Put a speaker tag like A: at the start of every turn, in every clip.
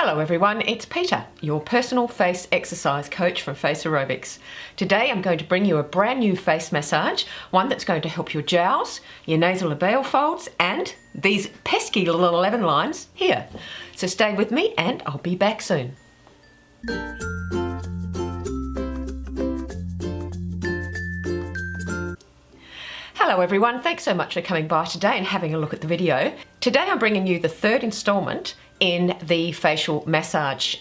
A: Hello everyone, it's Peter, your personal face exercise coach from FACEROBICS. Today I'm going to bring you a brand new face massage, one that's going to help your jowls, your nasal labial folds and these pesky little 11 lines here. So stay with me and I'll be back soon. Hello everyone, thanks so much for coming by today and having a look at the video. Today I'm bringing you the third instalment in the facial massage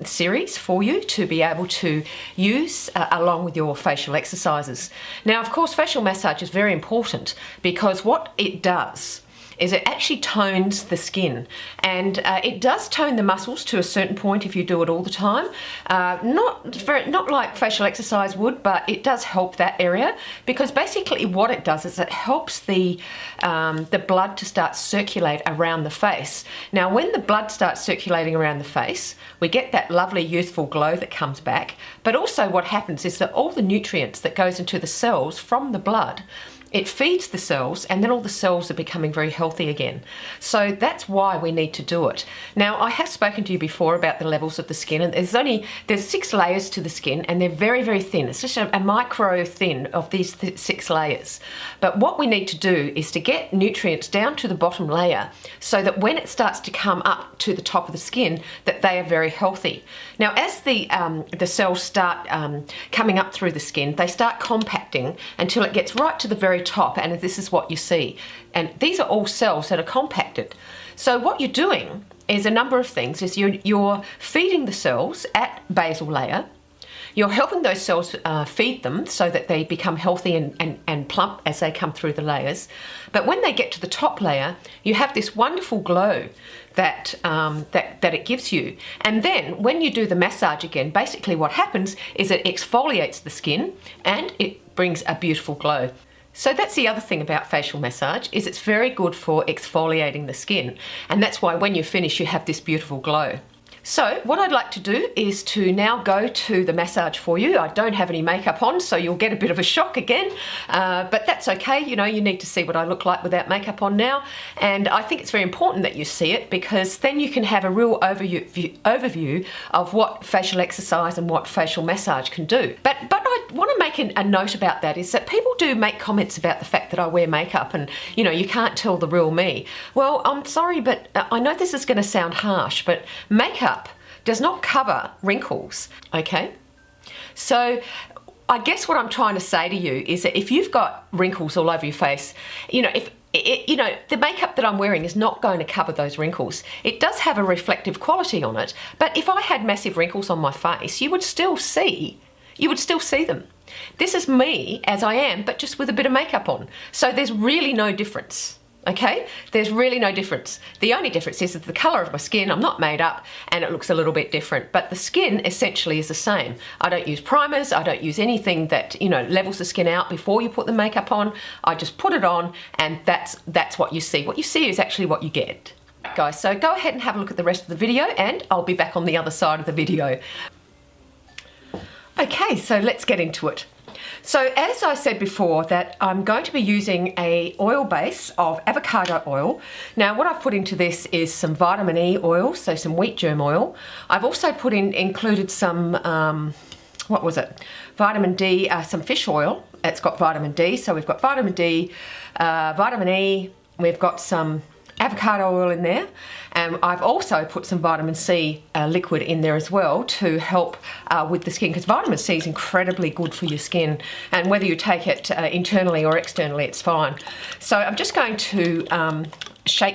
A: series for you to be able to use along with your facial exercises. Now of course facial massage is very important because what it does is it actually tones the skin, and it does tone the muscles to a certain point if you do it all the time. Not like facial exercise would, but it does help that area because basically what it does is it helps the blood to start circulate around the face. Now when the blood starts circulating around the face, we get that lovely youthful glow that comes back, but also what happens is that all the nutrients that goes into the cells from the blood, it feeds the cells and then all the cells are becoming very healthy again. So that's why we need to do it. Now I have spoken to you before about the levels of the skin, and there's 6 layers to the skin and they're very, very thin. It's just a micro thin of these 6 layers. But what we need to do is to get nutrients down to the bottom layer so that when it starts to come up to the top of the skin that they are very healthy. Now as the cells start coming up through the skin, they start compacting until it gets right to the very top, and this is what you see. And these are all cells that are compacted. So what you're doing is a number of things. Is you're feeding the cells at basal layer. You're helping those cells feed them so that they become healthy and plump as they come through the layers. But when they get to the top layer, you have this wonderful glow that it gives you. And then when you do the massage again, basically what happens is it exfoliates the skin and it brings a beautiful glow. So that's the other thing about facial massage, is it's very good for exfoliating the skin, and that's why when you finish you have this beautiful glow. So what I'd like to do is to now go to the massage for you. I don't have any makeup on, so you'll get a bit of a shock again, but that's okay. You know, you need to see what I look like without makeup on now, and I think it's very important that you see it because then you can have a real overview of what facial exercise and what facial massage can do. But I want to make a note about that, is that people do make comments about the fact that I wear makeup and, you know, you can't tell the real me. Well, I'm sorry, but I know this is going to sound harsh, but makeup does not cover wrinkles, okay? So I guess what I'm trying to say to you is that if you've got wrinkles all over your face, you know, the makeup that I'm wearing is not going to cover those wrinkles. It does have a reflective quality on it, but if I had massive wrinkles on my face, you would still see them. This is me as I am, but just with a bit of makeup on. So there's really no difference. Okay, there's really no difference. The only difference is the colour of my skin. I'm not made up and it looks a little bit different, but the skin essentially is the same. I don't use primers, I don't use anything that, you know, levels the skin out before you put the makeup on. I just put it on and that's what you see. What you see is actually what you get. Right, guys, so go ahead and have a look at the rest of the video and I'll be back on the other side of the video. Okay, so let's get into it. So as I said before, that I'm going to be using a oil base of avocado oil. Now what I've put into this is some vitamin E oil, so some wheat germ oil. I've also included some, what was it? Vitamin D, some fish oil. It's got vitamin D, so we've got vitamin D, vitamin E, we've got some avocado oil in there, and I've also put some vitamin C liquid in there as well to help with the skin, because vitamin C is incredibly good for your skin, and whether you take it internally or externally, it's fine. So I'm just going to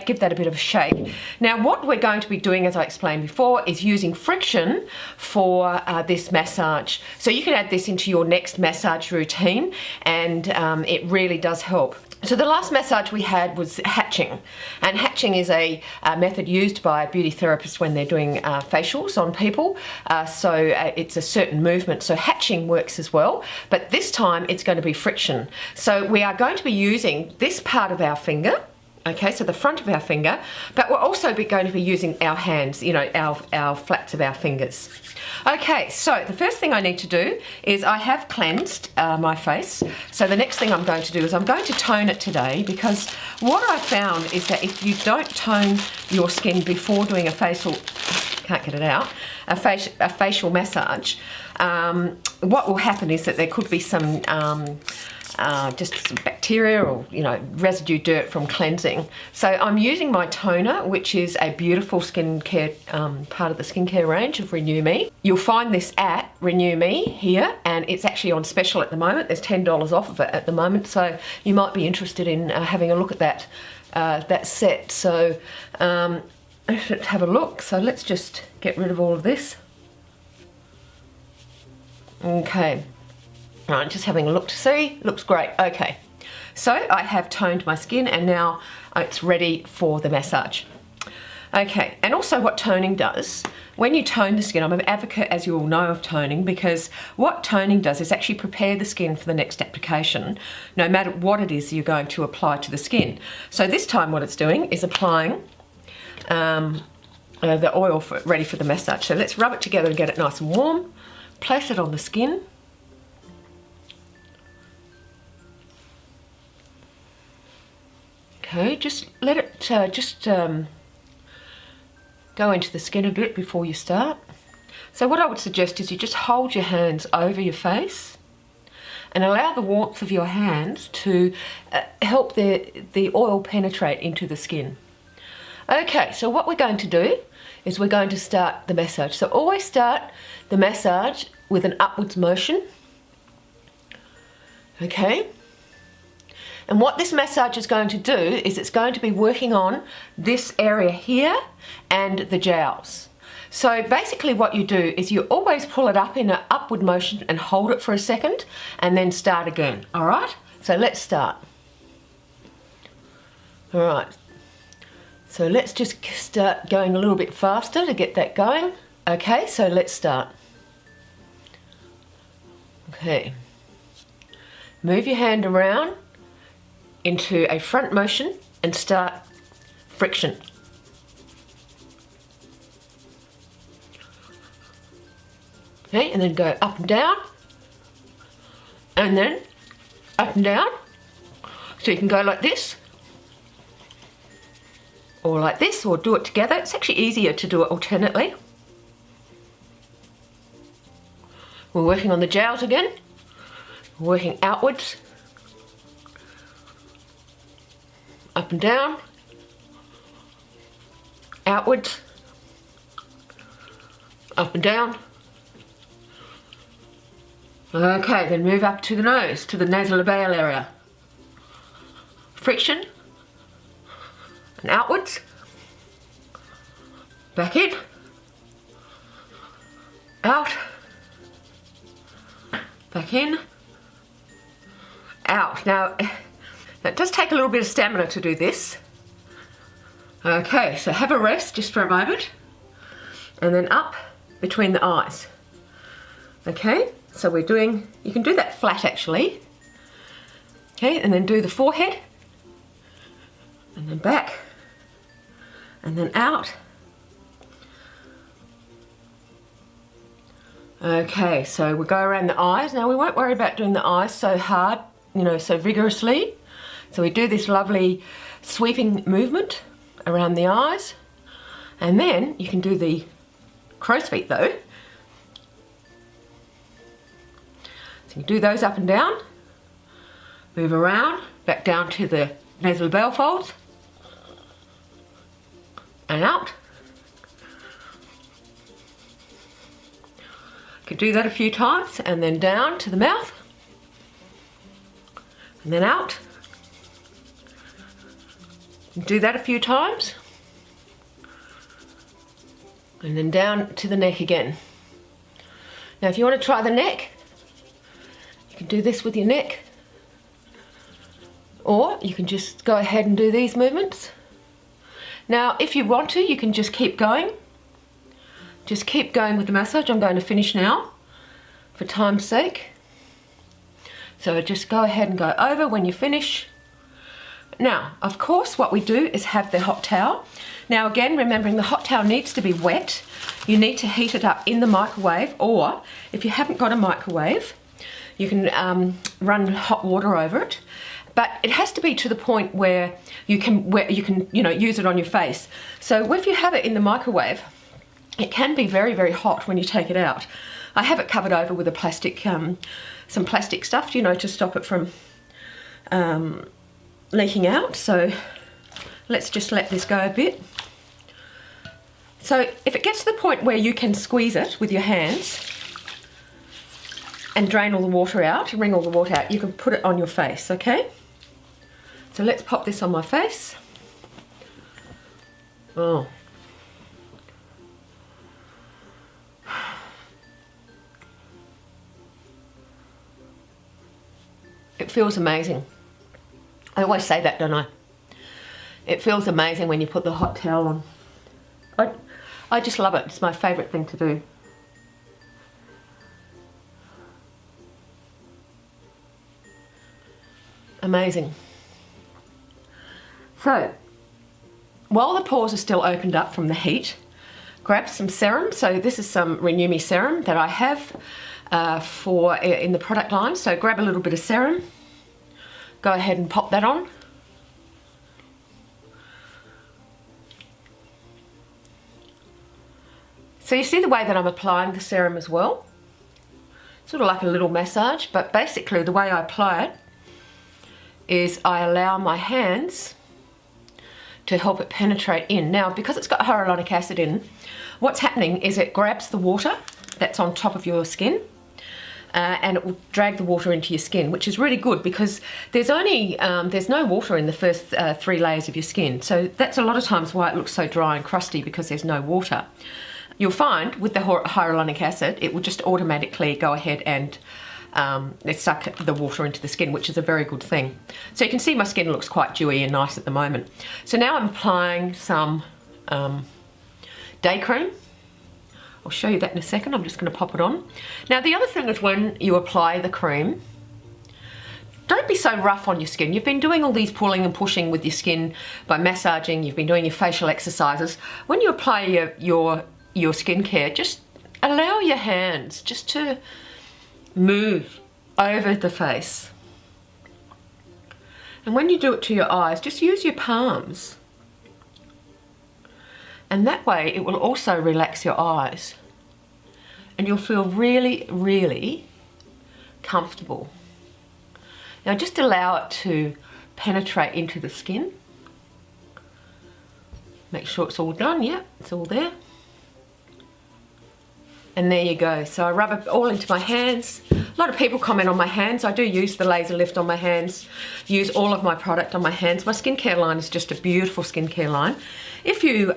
A: give that a bit of a shake. Now what we're going to be doing, as I explained before, is using friction for this massage. So you can add this into your next massage routine, and it really does help. So the last massage we had was hatching, and hatching is a method used by beauty therapists when they're doing facials on people. It's a certain movement, so hatching works as well, but this time it's going to be friction. So we are going to be using this part of our finger, okay, so the front of our finger, but we're also going to be using our hands, you know, our flats of our fingers. Okay, so the first thing I need to do is I have cleansed my face. So the next thing I'm going to do is I'm going to tone it today, because what I found is that if you don't tone your skin before doing a facial, can't get it out, a facial massage, what will happen is that there could be some just some bacteria or, you know, residue dirt from cleansing. So I'm using my toner, which is a beautiful skincare part of the skincare range of Renew Me. You'll find this at Renew Me here, and it's actually on special at the moment. There's $10 off of it at the moment, so you might be interested in having a look at that set. So let's have a look. So let's just get rid of all of this. Okay. Right, just having a look to see. Looks great. Okay, so I have toned my skin and now it's ready for the massage. Okay, and also what toning does, when you tone the skin, I'm an advocate, as you all know, of toning, because what toning does is actually prepare the skin for the next application, no matter what it is you're going to apply to the skin. So this time what it's doing is applying the oil ready for the massage. So let's rub it together and get it nice and warm. Place it on the skin. Okay, just let it go into the skin a bit before you start. So what I would suggest is you just hold your hands over your face and allow the warmth of your hands to help the oil penetrate into the skin. Okay, so what we're going to do is we're going to start the massage. So always start the massage with an upwards motion. Okay. And what this massage is going to do is it's going to be working on this area here and the jowls. So basically what you do is you always pull it up in an upward motion and hold it for a second and then start again. All right, so let's start. All right, so let's just start going a little bit faster to get that going. Okay, so let's start. Okay, move your hand around into a front motion and start friction. Okay, and then go up and down, and then up and down. So you can go like this, or like this, or do it together. It's actually easier to do it alternately. We're working on the jowls again, we're working outwards, up and down, outwards, up and down. Okay, then move up to the nose, to the nasolabial area. Friction, and outwards, back in, out, back in, out. Now, it does take a little bit of stamina to do this. Okay, so have a rest just for a moment, and then up between the eyes. Okay, so we're doing, you can do that flat actually. Okay, and then do the forehead, and then back, and then out. Okay, so we'll go around the eyes. Now we won't worry about doing the eyes so hard, you know, so vigorously. So we do this lovely sweeping movement around the eyes, and then you can do the crow's feet though. So you do those up and down, move around, back down to the nasolabial folds, and out. You can do that a few times, and then down to the mouth, and then out. Do that a few times, and then down to the neck again. Now if you want to try the neck, you can do this with your neck, or you can just go ahead and do these movements. Now if you want to, you can just keep going. Just keep going with the massage. I'm going to finish now for time's sake. So just go ahead and go over when you finish. Now, of course, what we do is have the hot towel. Now again, remembering the hot towel needs to be wet. You need to heat it up in the microwave, or if you haven't got a microwave, you can run hot water over it. But it has to be to the point where you can you know, use it on your face. So if you have it in the microwave, it can be very, very hot when you take it out. I have it covered over with a plastic, some plastic stuff, you know, to stop it from leaking out. So let's just let this go a bit. So if it gets to the point where you can squeeze it with your hands and drain all the water out, wring all the water out, you can put it on your face, okay? So let's pop this on my face. Oh. It feels amazing. I always say that, don't I? It feels amazing when you put the hot towel on. I just love it. It's my favourite thing to do. Amazing. So, while the pores are still opened up from the heat, grab some serum. So this is some Renew Me serum that I have in the product line. So grab a little bit of serum. Go ahead and pop that on. So you see the way that I'm applying the serum as well? Sort of like a little massage, but basically the way I apply it is I allow my hands to help it penetrate in. Now, because it's got hyaluronic acid in, what's happening is it grabs the water that's on top of your skin and it will drag the water into your skin, which is really good because there's no water in the first 3 layers of your skin. So that's a lot of times why it looks so dry and crusty, because there's no water. You'll find with the hyaluronic acid, it will just automatically go ahead and suck the water into the skin, which is a very good thing. So you can see my skin looks quite dewy and nice at the moment. So now I'm applying some day cream. I'll show you that in a second. I'm just going to pop it on. Now the other thing is, when you apply the cream, don't be so rough on your skin. You've been doing all these pulling and pushing with your skin by massaging. You've been doing your facial exercises. When you apply your skincare, just allow your hands just to move over the face. And when you do it to your eyes, just use your palms. And that way it will also relax your eyes. And you'll feel really, really comfortable. Now just allow it to penetrate into the skin. Make sure it's all done, yeah, it's all there. And there you go. So I rub it all into my hands. A lot of people comment on my hands. I do use the laser lift on my hands, use all of my product on my hands. My skincare line is just a beautiful skincare line. If you,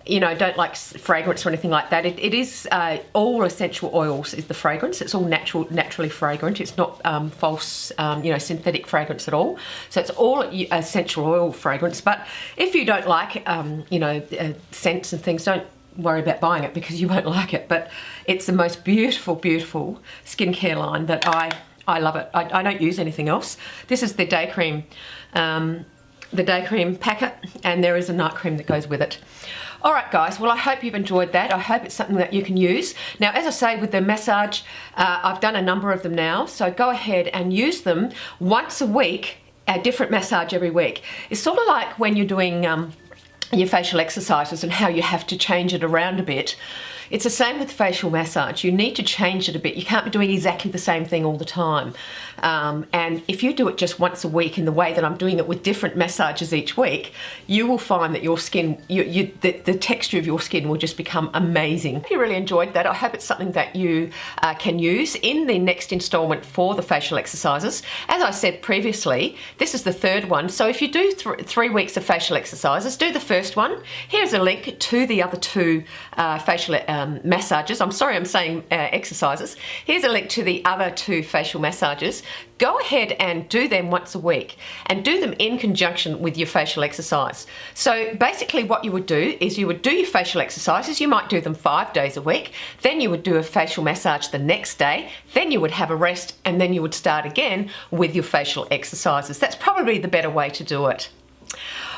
A: you know, don't like fragrance or anything like that, it is all essential oils is the fragrance. It's all naturally fragrant. It's not false, you know, synthetic fragrance at all. So it's all essential oil fragrance. But if you don't like, you know, scents and things, don't worry about buying it because you won't like it. But it's the most beautiful, beautiful skincare line that I love it. I don't use anything else. This is the day cream packet, and there is a night cream that goes with it. All right, guys, well, I hope you've enjoyed that. I hope it's something that you can use. Now, as I say, with the massage, I've done a number of them now, so go ahead and use them once a week, a different massage every week. It's sort of like when you're doing your facial exercises and how you have to change it around a bit. It's the same with facial massage. You need to change it a bit. You can't be doing exactly the same thing all the time. And if you do it just once a week in the way that I'm doing it with different massages each week, you will find that your skin, the texture of your skin will just become amazing. If you really enjoyed that, I hope it's something that you can use in the next installment for the facial exercises. As I said previously, this is the third one. So if you do 3 weeks of facial exercises, do the first one. Here's a link to the other 2 facial massages. I'm sorry, I'm saying exercises. Here's a link to the other 2 facial massages. Go ahead and do them once a week and do them in conjunction with your facial exercise. So basically what you would do is you would do your facial exercises. You might do them 5 days a week. Then you would do a facial massage the next day. Then you would have a rest, and then you would start again with your facial exercises. That's probably the better way to do it.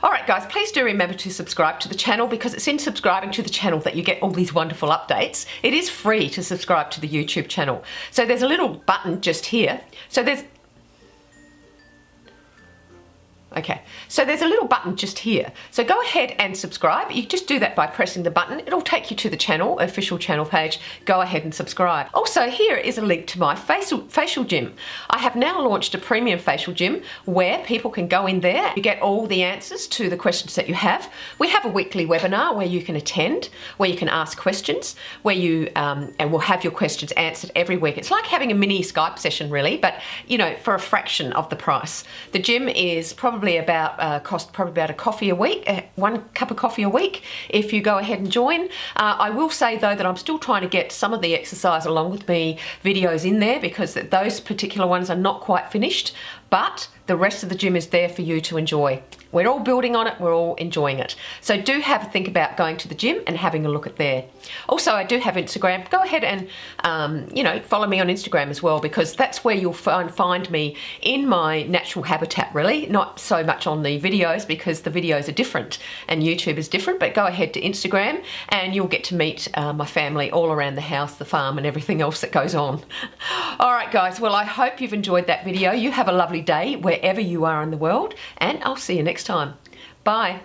A: Alright guys, please do remember to subscribe to the channel, because it's in subscribing to the channel that you get all these wonderful updates. It is free to subscribe to the YouTube channel. So there's a little button just here. So there's... Okay, so there's a little button just here. So go ahead and subscribe. You just do that by pressing the button. It'll take you to the channel, official channel page. Go ahead and subscribe. Also, here is a link to my facial gym. I have now launched a premium facial gym where people can go in there. You get all the answers to the questions that you have. We have a weekly webinar where you can attend, where you can ask questions, where you and we'll have your questions answered every week. It's like having a mini Skype session really, but you know, for a fraction of the price. The gym is probably cost about a coffee a week, 1 cup of coffee a week if you go ahead and join. I will say though that I'm still trying to get some of the exercise along with me videos in there because those particular ones are not quite finished, but the rest of the gym is there for you to enjoy. We're all building on it, we're all enjoying it. So do have a think about going to the gym and having a look at there. Also, I do have Instagram. Go ahead and you know, follow me on Instagram as well, because that's where you'll find me in my natural habitat really, not so much on the videos because the videos are different and YouTube is different, but go ahead to Instagram and you'll get to meet my family all around the house, the farm and everything else that goes on. All right guys, well I hope you've enjoyed that video. You have a lovely day wherever you are in the world and I'll see you next time. Bye.